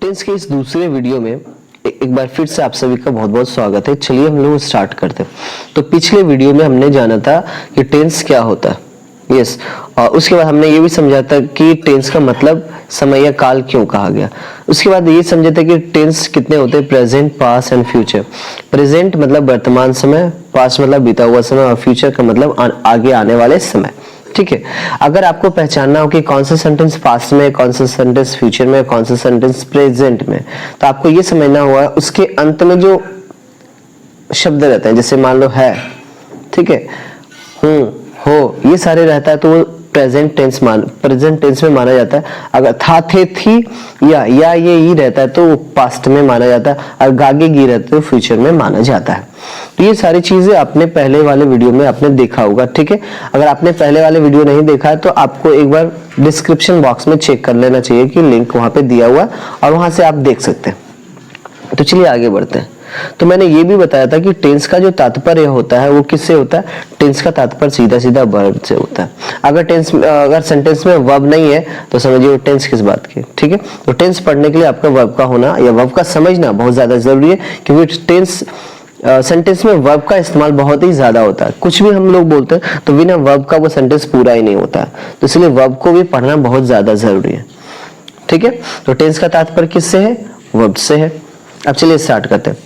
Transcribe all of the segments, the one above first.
Tense के इस दूसरे वीडियो में एक बार फिर से आप सभी का बहुत बहुत स्वागत है। चलिए हम लोग स्टार्ट करते हैं। तो पिछले वीडियो में हमने जाना था कि टेंस क्या होता है, यस, और उसके बाद हमने ये भी समझा था कि टेंस का मतलब समय या काल क्यों कहा गया। उसके बाद ये समझा था कि टेंस कितने होते हैं, present, past and future. Present मतलब वर्तमान समय, पास्ट मतलब बीता हुआ समय और फ्यूचर का मतलब आगे आने वाले समय। ठीक है, अगर आपको पहचानना हो कि कौन सा सेंटेंस पास्ट में, कौन सा सेंटेंस फ्यूचर में, कौन सा सेंटेंस प्रेजेंट में, तो आपको ये समझना होगा उसके अंत में जो शब्द रहते हैं, जैसे मान लो है, ठीक है, हूं, हो, ये सारे रहता है तो वो प्रेजेंट टेंस में माना जाता है। अगर था, थे, थी या ये ही रहता है तो वो पास्ट में माना जाता है, और गागे गी रहते तो फ्यूचर में माना जाता है। तो ये सारी चीजें आपने पहले वाले वीडियो में आपने देखा होगा। ठीक है, अगर आपने पहले वाले वीडियो नहीं देखा है तो आपको एक बार डिस्क्रिप्शन बॉक्स में चेक कर लेना चाहिए कि लिंक वहां पे दिया हुआ है और वहां से आप देख सकते हैं। तो चलिए आगे बढ़ते हैं। तो मैंने ये भी बताया था कि टेंस का जो तात्पर्य होता है वो किससे होता है। टेंस का तात्पर्य सीधा सीधा वर्ब से होता है। अगर सेंटेंस में वर्ब नहीं है तो समझिए वो टेंस किस बात की। ठीक है, तो टेंस पढ़ने के लिए आपका वर्ब का होना या वर्ब का समझना बहुत ज्यादा जरूरी है, क्योंकि टेंस सेंटेंस में वर्ब का इस्तेमाल बहुत ही ज्यादा होता है। कुछ भी हम लोग बोलते हैं तो बिना वर्ब का वो सेंटेंस पूरा ही नहीं होता है, तो इसलिए वर्ब को भी पढ़ना बहुत ज्यादा जरूरी है। ठीक है, तो टेंस का तात्पर्य किससे है, वर्ब से है। अब चलिए स्टार्ट करते हैं।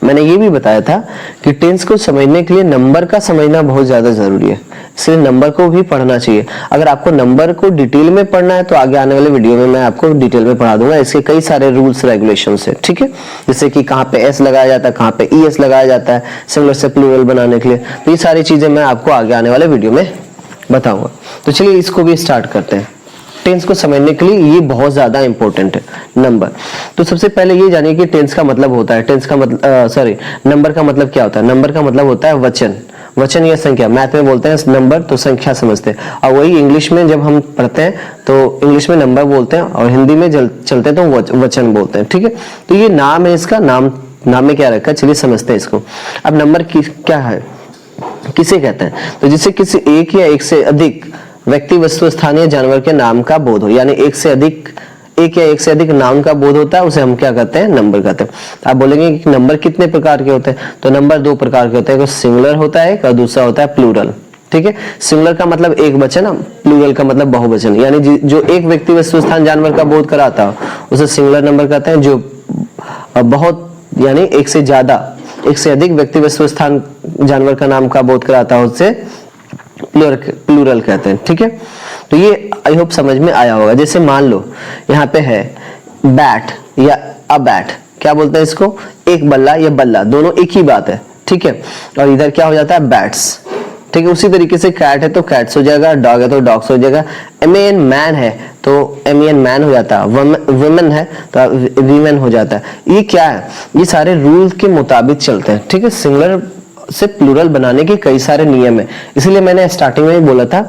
मैंने ये भी बताया था कि टेंस को समझने के लिए नंबर का समझना बहुत ज्यादा जरूरी है, इसलिए नंबर को भी पढ़ना चाहिए। अगर आपको नंबर को डिटेल में पढ़ना है तो आगे आने वाले वीडियो में मैं आपको डिटेल में पढ़ा दूंगा। इसके कई सारे रूल्स रेगुलेशंस है। ठीक है, जैसे कि कहाँ पे एस लगाया जाता है, कहाँ पे ईएस लगाया जाता है सिंगुलर से प्लूरल बनाने के लिए, तो ये सारी चीजें मैं आपको आगे आने वाले वीडियो में बताऊंगा। तो चलिए इसको भी स्टार्ट करते हैं। टेंस को समझने के लिए ये बहुत ज्यादा इंपॉर्टेंट है नंबर। तो सबसे पहले ये जानिए कि टेंस का मतलब होता है, नंबर का मतलब क्या होता है। नंबर का मतलब होता है वचन या संख्या। मैथ में बोलते हैं नंबर तो संख्या समझते हैं, और वही इंग्लिश में जब हम पढ़ते हैं तो इंग्लिश में नंबर बोलते हैं और हिंदी में चलते हैं तो वचन बोलते हैं। ठीक है, तो ये नाम है, इसका नाम में क्या रखा है, चलिए समझते हैं इसको। अब नंबर क्या है, किसे कहते हैं, तो जिससे किसी एक या एक से अधिक व्यक्ति, वस्तु, स्थानीय जानवर के नाम का बोध हो, यानी एक या एक से अधिक नाउन का बोध होता है, उसे हम क्या कहते हैं, नंबर कहते हैं। आप बोलेंगे कि नंबर कितने प्रकार के होते हैं, तो नंबर दो प्रकार के होते हैं, एक सिंगुलर होता है और दूसरा होता है प्लूरल। ठीक है, सिंगुलर का मतलब एक वचन, प्लूरल का मतलब बहुवचन, यानी जो एक व्यक्ति, वस्तु, स्थान, जानवर का बोध कराता हो उसे सिंगुलर नंबर कहते हैं। जो बहुत यानी एक से अधिक व्यक्ति, वस्तु, स्थान, जानवर का नाम का बोध कराता हो उसे प्लूरल कहते हैं। ठीक है, तो ये आई होप समझ में आया होगा। जैसे मान लो यहाँ पे है बैट या अ बैट, क्या बोलते हैं इसको, एक बल्ला या बल्ला, दोनों एक ही बात है। ठीक है, और इधर क्या हो जाता है, बैट्स। ठीक है, उसी तरीके से कैट है तो कैट्स हो जाएगा, डॉग है तो डॉग्स हो जाएगा, एमएन मैन है तो एमएन मैन हो जाता है, वुमेन है तो वीमेन हो जाता है। ये क्या है, ये सारे रूल के मुताबिक चलते हैं। ठीक है, सिंगुलर से प्लूरल बनाने के कई सारे नियम है, इसलिए मैंने स्टार्टिंग में ही बोला था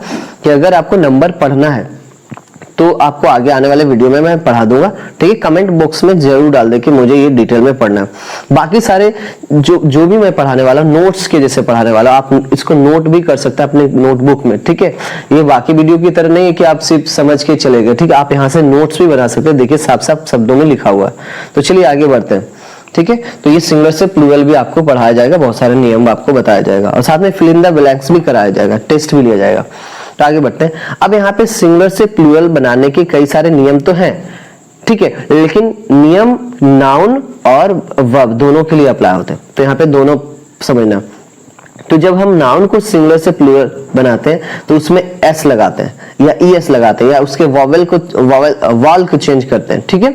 कि अगर आपको नंबर पढ़ना है तो आपको आगे आने वाले वीडियो में मैं पढ़ा दूंगा। ठीक है, कमेंट बॉक्स में जरूर डाल दे कि मुझे ये डिटेल में पढ़ना है। बाकी सारे जो भी मैं पढ़ाने वाला, नोट्स के जैसे पढ़ाने वाला, आप इसको नोट भी कर सकते हैं अपने नोटबुक में। ठीक है, ये बाकी वीडियो की तरह नहीं है कि आप सिर्फ समझ के चले गए। ठीक है, आप यहाँ से नोट्स भी बना सकते हैं, देखिए साफ साफ शब्दों में लिखा हुआ है। तो चलिए आगे बढ़ते हैं। ठीक है, तो ये सिंगुलर से प्लूरल भी आपको पढ़ाया जाएगा, बहुत सारे नियम आपको बताया जाएगा और साथ में फिल इन द ब्लैंक्स भी कराया जाएगा, टेस्ट भी लिया जाएगा। तो आगे बढ़ते हैं। अब यहाँ पे सिंगुलर से प्लूरल बनाने के कई सारे नियम तो हैं, ठीक है, लेकिन नियम नाउन और वर्ब दोनों के लिए अप्लाई होते हैं, तो यहाँ पे दोनों समझना। तो जब हम नाउन को सिंगुलर से प्लूरल बनाते हैं तो उसमें एस लगाते हैं या ईएस लगाते हैं या उसके वॉवल को चेंज करते हैं। ठीक है,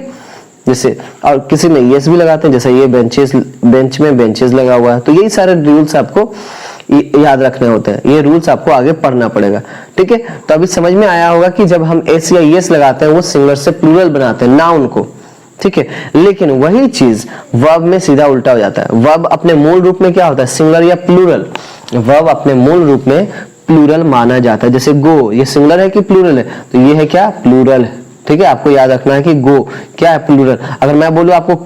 जैसे और किसी में यस भी लगाते हैं, जैसे ये बेंच में बेंचेस लगा हुआ है। तो यही सारे रूल्स आपको याद रखने होते हैं, ये रूल्स आपको आगे पढ़ना पड़ेगा। ठीक है, तो अभी समझ में आया होगा कि जब हम एस या यस लगाते हैं वो सिंगुलर से प्लूरल बनाते हैं नाउन को। ठीक है, लेकिन वही चीज वर्ब में सीधा उल्टा हो जाता है। वर्ब अपने मूल रूप में क्या होता है, सिंगुलर या प्लूरल। वर्ब अपने मूल रूप में प्लूरल माना जाता है। जैसे गो, ये सिंगुलर है कि प्लूरल है, तो ये है क्या, प्लूरल है। ठीक है, आपको याद रखना है कि गो क्या है, प्लूरल। अगर मैं बोलूं आपको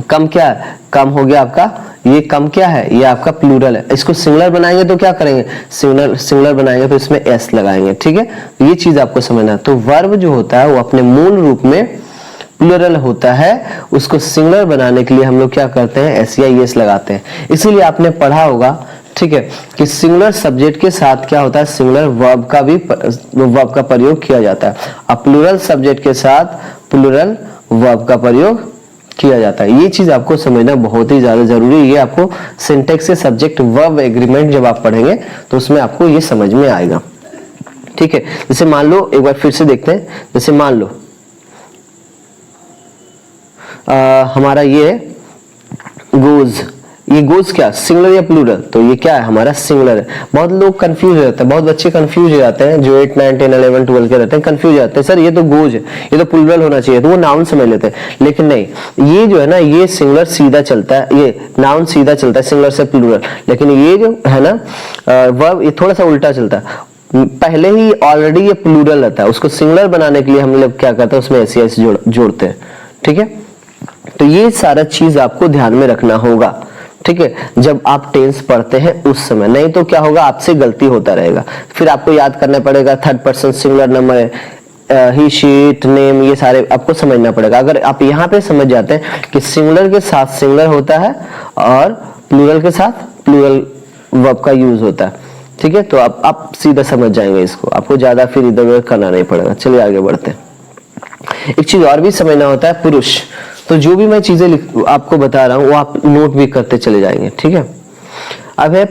कम क्या है, कम हो गया आपका, ये कम क्या है, ये आपका प्लूरल है। इसको सिंगुलर बनाएंगे तो क्या करेंगे, सिंगुलर बनाएंगे तो इसमें एस लगाएंगे। ठीक है, ये चीज आपको समझना है। तो वर्ब जो होता है वो अपने मूल रूप में प्लूरल होता है उसको सिंगुलर बनाने के लिए हम लोग क्या करते हैं, एस या एस लगाते हैं। इसीलिए आपने पढ़ा होगा, ठीक है, कि सिंगुलर सब्जेक्ट के साथ क्या होता है, सिंगुलर वर्ब का भी वर्ब का प्रयोग किया जाता है। अब प्लूरल सब्जेक्ट के साथ प्लूरल वर्ब का प्रयोग किया जाता है। ये चीज आपको समझना बहुत ही ज्यादा जरूरी है। ये आपको सिंटेक्स से सब्जेक्ट वर्ब एग्रीमेंट जब आप पढ़ेंगे तो उसमें आपको ये समझ में आएगा, ठीक है। जैसे मान लो, एक बार फिर से देखते हैं, जैसे मान लो हमारा ये गोज, ये गोज क्या, सिंगुलर या प्लूरल, तो ये क्या है, हमारा सिंगुलर है। बहुत लोग कंफ्यूज हो जाते हैं, बहुत बच्चे कंफ्यूज हो जाते हैं, जो 8, 9, 10, 11, 12 के रहते हैं, कंफ्यूज हो जाते हैं, सर ये तो गोज है, ये तो प्लूरल होना चाहिए, तो वो नाउन समझ लेते हैं। लेकिन नहीं, ये जो है ना, ये सिंगुलर सीधा चलता है, ये नाउन सीधा चलता है सिंगुलर से प्लूरल, लेकिन ये जो है ना वर्ब, ये थोड़ा सा उल्टा चलता है। पहले ही ऑलरेडी ये प्लूरल रहता है, उसको सिंगुलर बनाने के लिए हम लोग क्या करते हैं, उसमें एस एस जोड़ते हैं, ठीक है। तो ये सारा चीज आपको ध्यान में रखना होगा, ठीक है, जब आप टेंस पढ़ते हैं उस समय। नहीं तो क्या होगा, आपसे गलती होता रहेगा, फिर आपको याद करना पड़ेगा, थर्ड पर्सन सिंगुलर नंबर है, ही शी इट नेम, ये सारे आपको समझना पड़ेगा। अगर आप यहाँ पे समझ जाते हैं कि सिंगुलर के साथ सिंगुलर होता है और प्लूरल के साथ प्लूरल वर्ब का यूज होता है, ठीक है, तो आप सीधा समझ जाएंगे इसको, आपको ज्यादा फिर इधर उधर करना नहीं पड़ेगा। चलिए आगे बढ़ते हैं। एक चीज और भी समझना होता है, पुरुष। तो जो भी मैं चीजें आपको बता रहा हूं वो आप नोट भी करते चले जाएंगे, ठीक है। अब है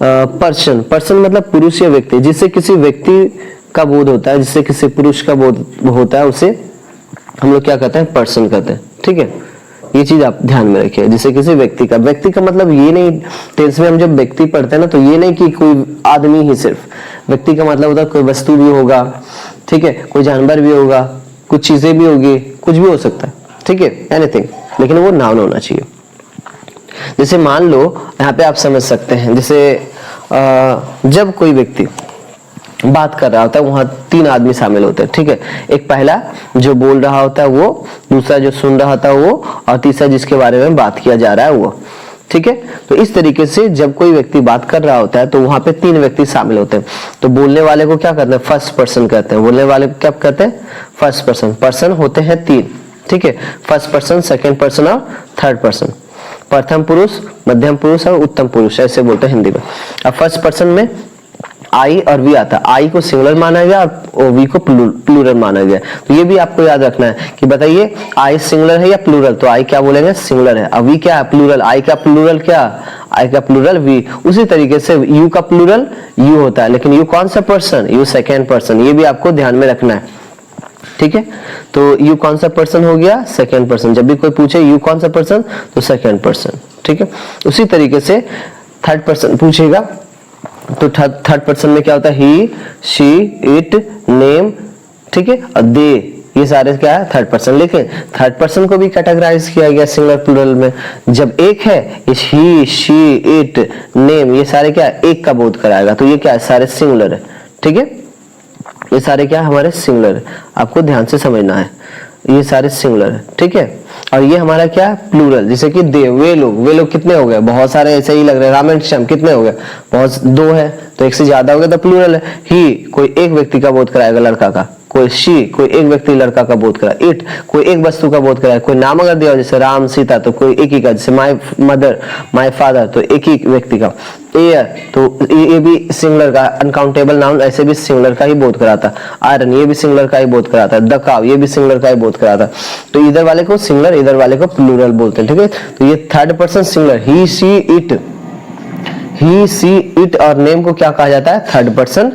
पर्सन। पर्सन मतलब पुरुष या व्यक्ति, जिससे किसी व्यक्ति का बोध होता है, जिससे किसी पुरुष का बोध होता है, उसे हम लोग क्या कहते हैं, पर्सन कहते हैं, ठीक है। ये चीज आप ध्यान में रखिए, जिससे किसी व्यक्ति का, व्यक्ति का मतलब ये नहीं, टेंस में हम जब व्यक्ति पढ़ते हैं ना, तो ये नहीं कि कोई आदमी ही सिर्फ, व्यक्ति का मतलब होता है कोई वस्तु भी होगा, ठीक है, कोई जानवर भी होगा, कुछ चीजें भी होगी, कुछ भी हो सकता है, ठीक है, एनीथिंग, लेकिन वो नाउन होना चाहिए। जैसे मान लो यहाँ पे आप समझ सकते हैं, जैसे जब कोई व्यक्ति बात कर रहा होता है, वहां 3 आदमी शामिल होते हैं, ठीक है। एक पहला जो बोल रहा होता है वो, दूसरा जो सुन रहा था वो, और तीसरा जिसके बारे में बात किया जा रहा है वो, ठीक है। तो इस तरीके से जब कोई व्यक्ति बात कर रहा होता है तो वहां पे 3 व्यक्ति शामिल होते हैं। तो बोलने वाले को क्या कहते हैं, फर्स्ट पर्सन कहते हैं। बोलने वाले को क्या कहते हैं, फर्स्ट पर्सन। पर्सन होते हैं 3, ठीक है, फर्स्ट पर्सन, सेकंड पर्सन और थर्ड पर्सन। प्रथम पुरुष, मध्यम पुरुष और उत्तम पुरुष, ऐसे बोलते हैं हिंदी में। अब फर्स्ट पर्सन में आई और वी आता है, आई को सिंगुलर माना गया और वी को प्लूरल माना गया। तो ये भी आपको याद रखना है कि बताइए आई सिंगुलर है या प्लूरल, तो आई क्या बोलेंगे, सिंगुलर है। अब वी क्या है, प्लूरल। आई का प्लूरल क्या, आई का प्लूरल वी। उसी तरीके से यू का प्लूरल यू होता है, लेकिन यू कौन सा पर्सन, यू सेकेंड पर्सन। ये भी आपको ध्यान में रखना है, ठीक है। तो यू कौन सा पर्सन हो गया, सेकेंड पर्सन। जब भी कोई पूछे यू कौन सा पर्सन, तो सेकेंड पर्सन, ठीक है। उसी तरीके से थर्ड पर्सन पूछेगा तो थर्ड पर्सन में क्या होता है, ही, शी, इट, नेम, ठीक है, और दे, ये सारे क्या है, थर्ड पर्सन। लेकिन थर्ड पर्सन को भी कैटेगराइज किया गया सिंगुलर प्लूरल में। जब एक है, ही, शी, इट, नेम, ये सारे क्या है, एक का बोध कराएगा, तो ये क्या है, सारे सिंगुलर है, ठीक है। ये सारे क्या हमारे सिंगुलर है, आपको ध्यान से समझना है, ये सारे सिंगुलर है, ठीक है। और ये हमारा क्या है, प्लूरल। जैसे कि दे, वे लोग कितने हो गए, बहुत सारे ऐसे ही लग रहे हैं। राम एंड श्याम कितने हो गए, बहुत, 2 है, तो एक से ज्यादा हो गया तो प्लूरल है। ही कोई एक व्यक्ति का बोध कराएगा, लड़का का। कोई शी, कोई एक व्यक्ति लड़का का बोध कराए। इट कोई एक वस्तु का बोध कराए। कोई नाम अगर दिया जैसे राम, सीता, तो कोई एक ही का, जैसे माय मदर, माय फादर, तो एक ही व्यक्ति का। एयर, तो ये भी सिंगुलर का, अनकाउंटेबल नाउन ऐसे भी सिंगुलर का ही बोध कराता। आयरन, ये भी सिंगुलर का ही बोध कराता। द काव, ये भी सिंगुलर का ही बोध कराता। तो इधर वाले को सिंगुलर, इधर वाले को प्लूरल बोलते हैं, ठीक है। तो ये third person singular, he, she, it, he, she, it और नेम को क्या कहा जाता है, थर्ड पर्सन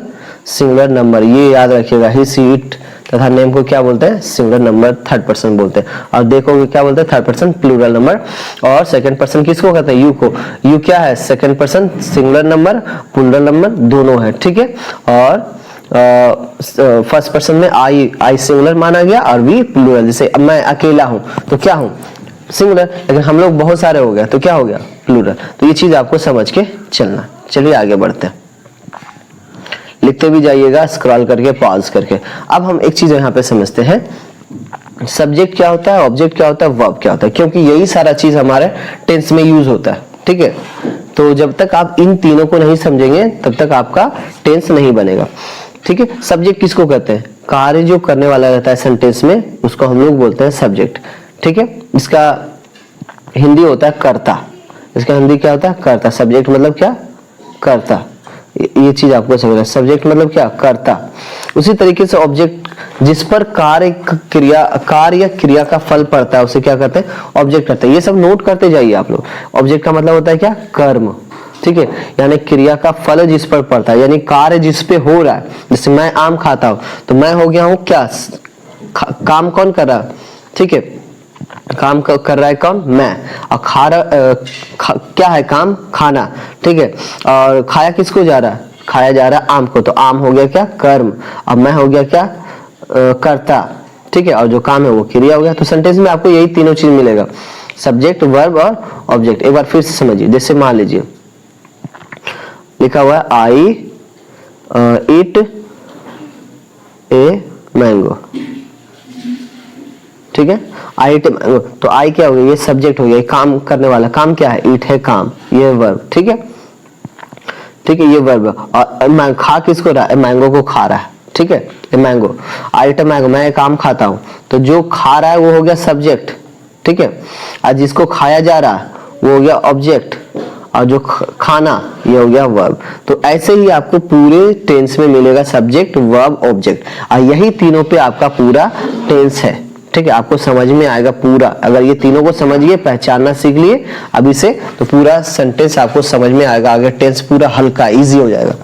सिंगुलर नंबर। ये याद रखिएगा, ही, सी, इट तथा नेम को क्या बोलते हैं, सिंगुलर नंबर, थर्ड पर्सन बोलते हैं। और देखोगे क्या बोलते हैं, थर्ड पर्सन प्लूरल नंबर। और सेकंड पर्सन किसको कहते हैं, यू को। यू क्या है, second person singular number, plural number दोनों है, ठीक है। और फर्स्ट पर्सन में आई सिंगुलर माना गया और वी प्लूरल। जैसे अब मैं अकेला हूं तो क्या हूं, सिंगुलर, लेकिन हम लोग बहुत सारे हो गए तो क्या हो गया, प्लूरल। तो ये चीज आपको समझ के चलना। चलिए आगे बढ़ते हैं, लिखते भी जाइएगा, स्क्रॉल करके, पॉज करके। अब हम एक चीज यहाँ पे समझते हैं, सब्जेक्ट क्या होता है, ऑब्जेक्ट क्या होता है, वर्ब क्या होता है, क्योंकि यही सारा चीज हमारे टेंस में यूज होता है, ठीक है। तो जब तक आप इन तीनों को नहीं समझेंगे तब तक आपका टेंस नहीं बनेगा। ठीक है। सब्जेक्ट किसको कहते हैं? कार्य जो करने वाला रहता है सेंटेंस में उसको हम लोग बोलते हैं सब्जेक्ट, ठीक है। इसका हिंदी होता है कर्ता, इसका हिंदी क्या होता है? कर्ता। सब्जेक्ट मतलब क्या? कर्ता। ये चीज आपको समझना, सब्जेक्ट मतलब क्या? कर्ता। उसी तरीके से ऑब्जेक्ट जिस पर कार्य या क्रिया का फल पड़ता है उसे क्या कहते हैं? ऑब्जेक्ट कहते हैं। ये सब नोट करते जाइए आप लोग। ऑब्जेक्ट का मतलब होता है क्या? कर्म, ठीक है। यानी क्रिया का फल जिस पर पड़ता है, यानी कार्य जिस पे हो रहा है। जैसे मैं आम खाता हूं तो मैं हो गया हूं क्या? काम कौन कर रहा है? ठीक है, काम कर रहा है कौन? मैं। और क्या है काम? खाना, ठीक है। और खाया किसको जा रहा है? खाया जा रहा है आम को, तो आम हो गया क्या? कर्म। अब मैं हो गया क्या? कर्ता, ठीक है। और जो काम है वो क्रिया हो गया। तो सेंटेंस में आपको यही तीनों चीज मिलेगा, सब्जेक्ट, वर्ब और ऑब्जेक्ट। एक बार फिर से समझिए। जैसे मान लीजिए लिखा हुआ है आई ईट ए मैंगो, ठीक है। आई ईट मैंगो, तो आई क्या हो गया? ये सब्जेक्ट हो गया, ये काम करने वाला। काम क्या है? ईट है काम, ये वर्ब, ठीक है, ठीक है, ये वर्ब। और खा किसको रहा है? मैंगो को खा रहा है, ठीक है। मैंगो, आई ईट मैंगो, मैं काम खाता हूं, तो जो खा रहा है वो हो गया सब्जेक्ट, ठीक है। और जिसको खाया जा रहा है वो हो गया ऑब्जेक्ट, और जो खाना ये हो गया वर्ब। तो ऐसे ही आपको पूरे टेंस में मिलेगा सब्जेक्ट, वर्ब, ऑब्जेक्ट, और यही तीनों पे आपका पूरा टेंस है, ठीक है। आपको समझ में आएगा पूरा। अगर ये तीनों को समझिए, पहचानना सीख लिए अभी से, तो पूरा सेंटेंस आपको समझ में आएगा। आगे टेंस पूरा हल्का इजी हो जाएगा,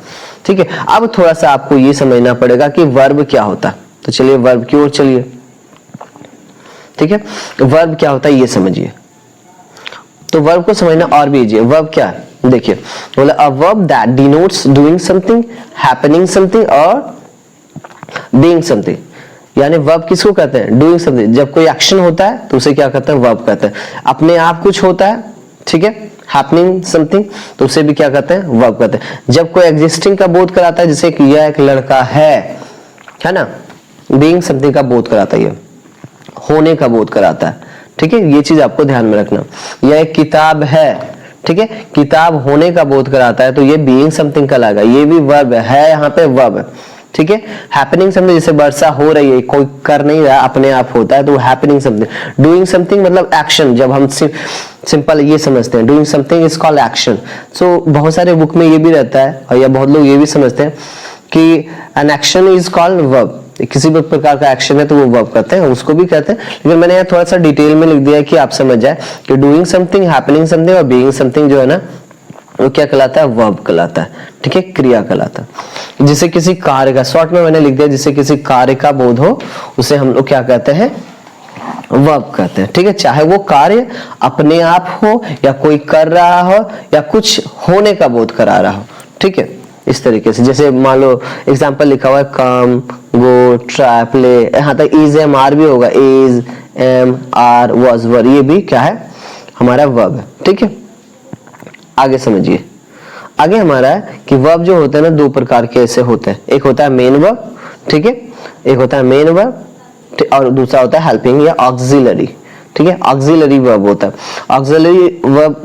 ठीक है। अब थोड़ा सा आपको ये समझना पड़ेगा कि वर्ब क्या होता है। तो चलिए वर्ब की ओर चलिए, ठीक है। वर्ब क्या होता है ये समझिए। तो वर्ब को समझना और भी इजी है। वर्ब क्या है? देखिए, बोला a verb that denotes doing something, happening something और बीइंग समथिंग। यानी वर्ब किसको कहते हैं? Doing something. जब कोई एक्शन होता है तो उसे क्या कहते हैं? वर्ब कहते हैं। अपने आप कुछ होता है, ठीक है, हैपनिंग समथिंग, तो उसे भी क्या कहते हैं? वर्ब कहते हैं। जब कोई एग्जिस्टिंग का बोध कराता है, जैसे कि यह एक लड़का है ना, बीइंग समथिंग का बोध कराता है, ये होने का बोध कराता है, ठीक है। ये चीज आपको ध्यान में रखना। यह एक किताब है, ठीक है, किताब होने का बोध कराता है, तो ये बीइंग समथिंग का लाएगा। ये भी वर्ब है, यहाँ पे वर्ब है, ठीक है। हैपनिंग समथिंग, जैसे वर्षा हो रही है, कोई कर नहीं रहा, अपने आप होता है, तो हैपनिंग समथिंग। डूइंग समथिंग मतलब एक्शन। जब हम सिंपल ये समझते हैं, doing something is called action. So बहुत सारे बुक में ये भी रहता है, और या बहुत लोग ये भी समझते हैं कि an action is called verb. किसी भी प्रकार का एक्शन है तो वो वर्ब कहते हैं, उसको भी कहते हैं। लेकिन मैंने यहाँ थोड़ा सा डिटेल में लिख दिया है कि आप समझ जाए कि डूइंग समथिंग, हैपनिंग समथिंग और बीइंग समथिंग जो है ना, वो क्या कहलाता है? वर्ब कहलाता है, ठीक है, क्रिया कहलाता है। जिसे किसी कार्य का, शॉर्ट में मैंने लिख दिया, जिसे किसी कार्य का बोध हो उसे हम लोग क्या कहते हैं? वर्ब कहते हैं, ठीक है। चाहे वो कार्य अपने आप हो, या कोई कर रहा हो, या कुछ होने का बोध करा रहा हो, ठीक है। इस तरीके से, जैसे मान लो एग्जाम्पल लिखा हुआ है कम, गो, ट्राई, प्ले, यहाँ तक इज एम आर भी होगा, is am are was were, ये भी क्या है? हमारा वर्ब है, ठीक है। आगे समझिए। आगे हमारा है कि वर्ब जो होते हैं ना, दो प्रकार के ऐसे होते हैं। एक होता है मेन वर्ब, ठीक है, एक होता है मेन वर्ब, और दूसरा होता है हेल्पिंग या ऑक्सिलरी, ठीक है। ऑक्सिलरी वर्ब होता है। ऑक्सिलरी वर्ब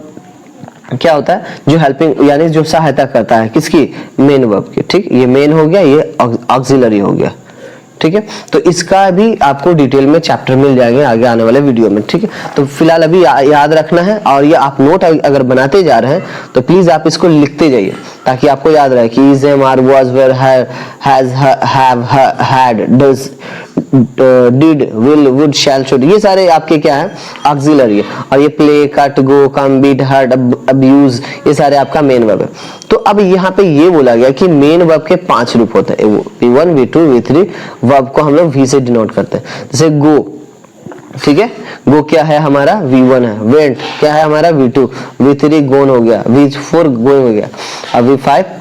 क्या होता है? जो हेल्पिंग यानी जो सहायता करता है, किसकी? मेन वर्ब की, ठीक। ये मेन हो गया, ये ऑक्सिलरी हो गया, ठीक है। तो इसका भी आपको डिटेल में चैप्टर मिल जाएंगे आगे आने वाले वीडियो में, ठीक है। तो फिलहाल अभी याद रखना है, और ये आप नोट अगर बनाते जा रहे हैं तो प्लीज आप इसको लिखते जाइए, ताकि आपको याद रहे कि is, am, are, was, were, has, have, had, does, did, will, would, shall, should, ये सारे आपके क्या है? ऑक्सिलरी है। और ये play, cut, go, come, beat, hurt, abuse, ये सारे आपका मेन वर्ब है। तो अब यहाँ पे ये बोला गया कि मेन वर्ब के 5 रूप होते हैं, V1, V2, V3। वर्ब को हम लोग V से डिनोट करते हैं। जैसे गो, ठीक है, गो क्या है हमारा? V1 है। वेंट क्या है हमारा? V2। V3 गोन हो गया, V4 गोइंग हो गया, और V5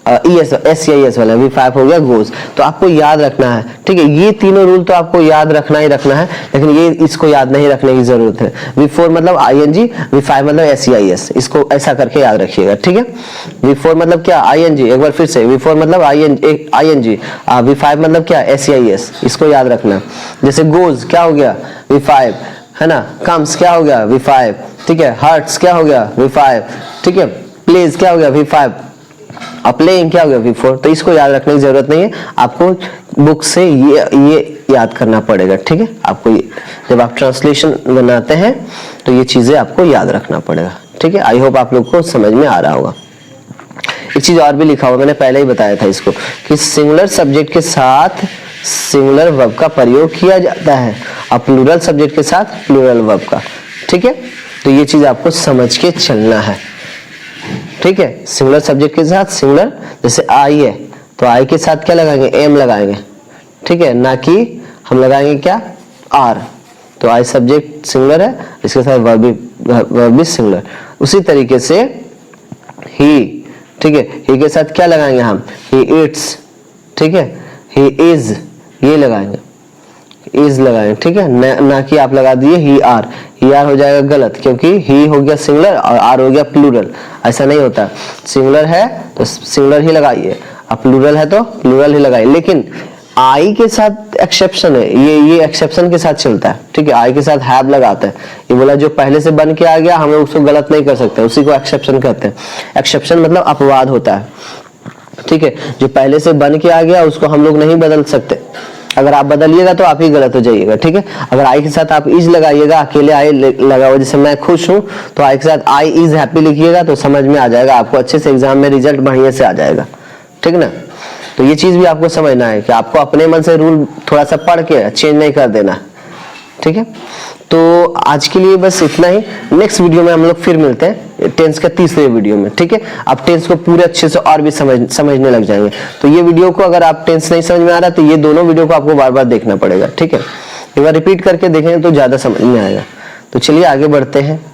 SCIS वाला, V5 हो गया गोज। तो आपको याद रखना है, ठीक है। ये तीनों रूल तो आपको याद रखना ही रखना है, लेकिन ये इसको याद नहीं रखने की जरूरत है। V4 मतलब ING, V5 मतलब SCIS, इसको ऐसा करके याद रखिएगा, ठीक है। V4 मतलब क्या? ING, एक बार फिर से, V4 मतलब ING, V5 मतलब क्या? SCIS, इसको याद रखना। जैसे गोज क्या हो गया? V5, है ना। कम्स क्या हो गया? V5, ठीक है। हर्ट्स क्या हो गया? V5, ठीक है। प्लेज क्या हो गया? V5, प्लेइंग क्या हो गया V4, तो इसको याद रखने की जरूरत नहीं है, आपको बुक से ये याद करना पड़ेगा, ठीक है। आपको जब आप ट्रांसलेशन बनाते हैं तो ये चीजें आपको याद रखना पड़ेगा, ठीक है। आई होप आप लोग को समझ में आ रहा होगा। एक चीज और भी लिखा हुआ, मैंने पहले ही बताया था इसको, कि सिंगुलर सब्जेक्ट के साथ सिंगुलर वर्ब का प्रयोग किया जाता है और प्लूरल सब्जेक्ट के साथ प्लूरल वर्ब का, ठीक है। तो ये चीज आपको समझ के चलना है, ठीक है। सिंगुलर सब्जेक्ट के साथ सिंगुलर, जैसे आई है तो आई के साथ क्या लगाएंगे, एम लगाएंगे, ठीक है, ना कि हम लगाएंगे क्या, आर। तो आई सब्जेक्ट सिंगुलर है, इसके साथ वर्ब भी सिंगुलर। उसी तरीके से ही, ठीक है, ही के साथ क्या लगाएंगे हम, ही इट्स, ठीक है, ही इज, ये लगाएंगे, इज लगाएंगे, ठीक है, ना कि आप लगा दिए ही आर हो जाएगा गलत, क्योंकि ही हो गया सिंगुलर और आर हो गया प्लूरल। ऐसा नहीं होता, सिंगुलर है तो सिंगुलर ही लगाइए, अब प्लूरल है तो प्लूरल ही लगाइए। लेकिन आई के साथ एक्सेप्शन है, ये एक्सेप्शन के साथ चलता है, ठीक है। आई के साथ हैव लगाता है, ये बोला जो पहले से बन के आ गया हमें उसको गलत नहीं कर सकते, उसी को एक्सेप्शन कहते हैं। एक्सेप्शन मतलब अपवाद होता है, ठीक है। जो पहले से बन के आ गया उसको हम लोग नहीं बदल सकते, अगर आप बदलिएगा तो आप ही गलत हो जाइएगा, ठीक है। अगर आई के साथ आप इज लगाइएगा, अकेले आई लगा हुआ, जैसे मैं खुश हूं तो आई के साथ आई इज हैप्पी लिखिएगा तो समझ में आ जाएगा आपको, अच्छे से एग्जाम में रिजल्ट बढ़िया से आ जाएगा, ठीक ना। तो ये चीज भी आपको समझना है कि आपको अपने मन से रूल थोड़ा सा पढ़ के चेंज नहीं कर देना, ठीक है। तो आज के लिए बस इतना ही, नेक्स्ट वीडियो में हम लोग फिर मिलते हैं टेंस के तीसरे वीडियो में, ठीक है। आप टेंस को पूरे अच्छे से और भी समझने लग जाएंगे। तो ये वीडियो को अगर आप टेंस नहीं समझ में आ रहा तो ये दोनों वीडियो को आपको बार बार देखना पड़ेगा, ठीक है। एक बार रिपीट करके देखेंगे तो ज्यादा समझ में आएगा। तो चलिए आगे बढ़ते हैं।